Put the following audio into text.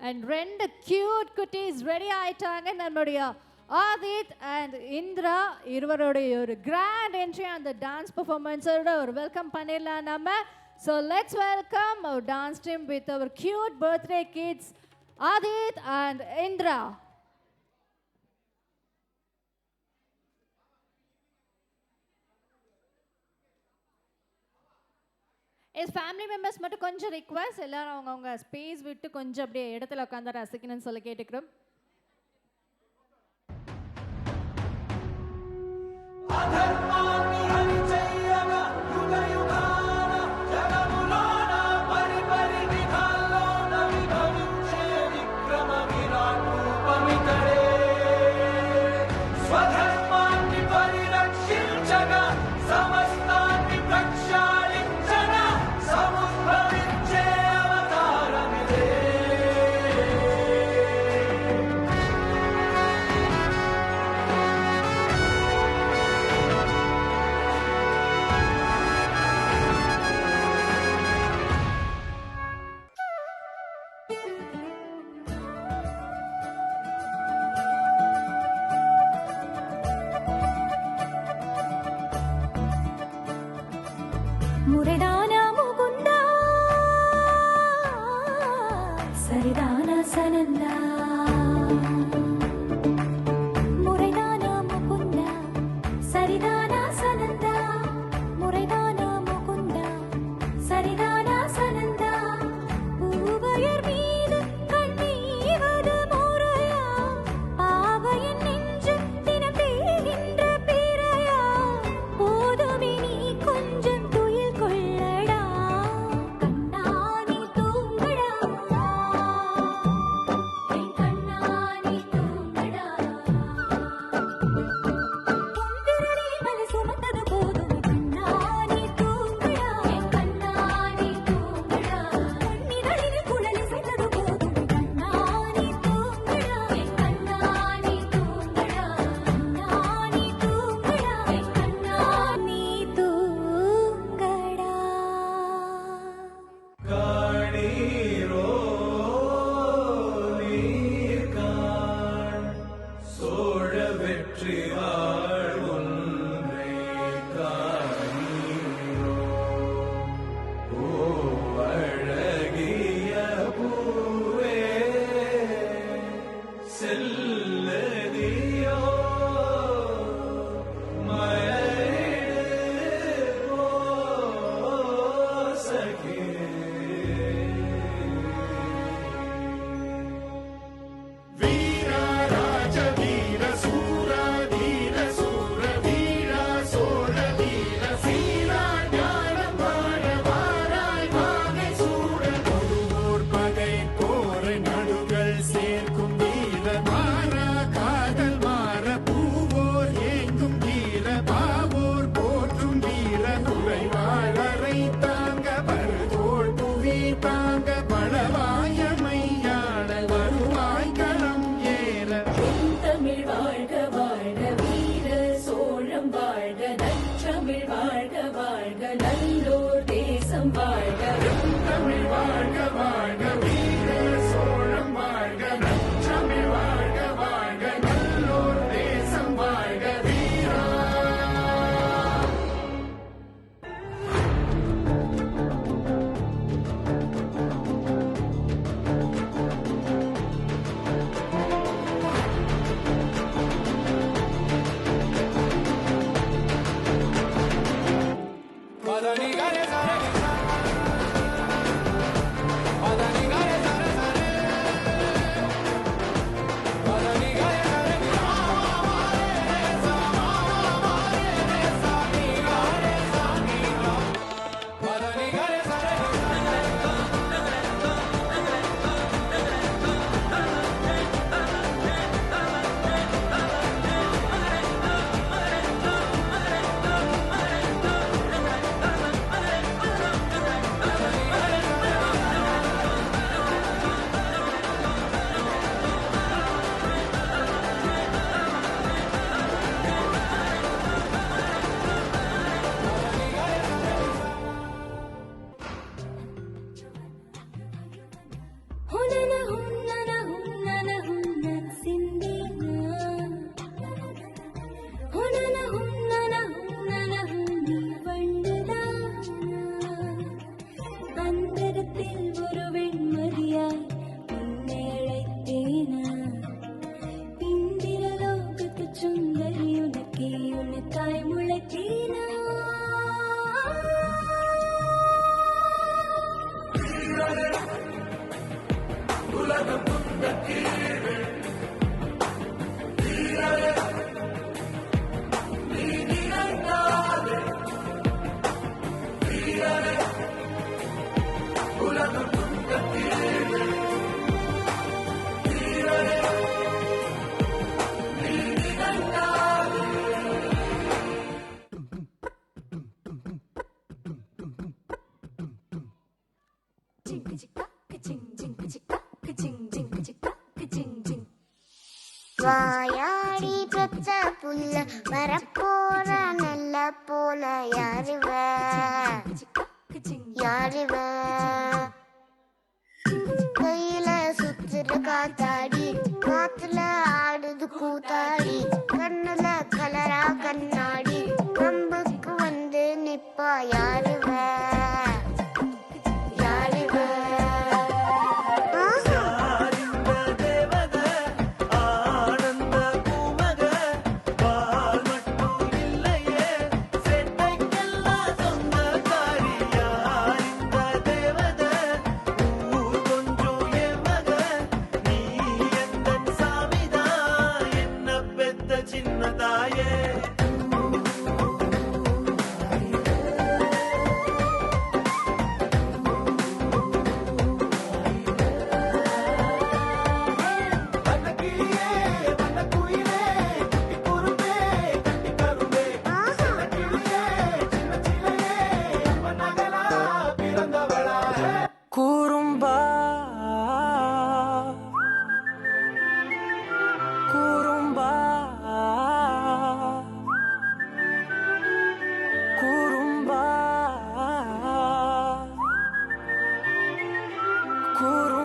And ரெண்டு cute குட்டீஸ் ready ஆயிட்டாங்க. நம்மளுடைய ஆதித் அண்ட் இந்திரா இருவருடைய ஒரு கிராண்ட் என்ட்ரி அந்த டான்ஸ் பெர்ஃபார்மன்ஸோட ஒரு வெல்கம் பண்ணிடலாம் நம்ம. So let's welcome our dance team with our cute birthday kids Aadith and Indira. Yes family members மட்டும் கொஞ்சம் ரிக்வெஸ்ட், எல்லாரும் அவங்க ஸ்பேஸ் விட்டு கொஞ்சம் அப்படியே இடத்துல உட்காந்து ரசிக்கணும்னு சொல்ல கேட்டுக்கிறோம். முரடானா முகுந்தா சரிதானா சனந்தா முரடானா முகுந்தா சரிதானா சனந்தா முரடானா முகுந்தா சரிதானா சனந்தா பூவையர் மீது கண்ணீவது முறையா பாவையின் நெஞ்சு தினம் தேகின்ற பிறையா போதுமே நீ கொஞ்சம் Ni gare sare உனக்காய் முளைத்தீனா உலகம் புத்த கீழே நீ நினைத்தாலே வீரரே உலகம் புத்த கீழே வீரரே நீ நினைத்தாலே ஜிங்கு ஜிக்கா கிச்சிங் ஜிங்கு ஜிக்கா கிச்சிங் ஜிங்கு ஜிக்கா கிச்சிங் ஜிங் வாயாடி பெற்ற புல்ல வரப்போற நல்ல போல யாருவ ஜிக்கா கிச்சிங் யாருவ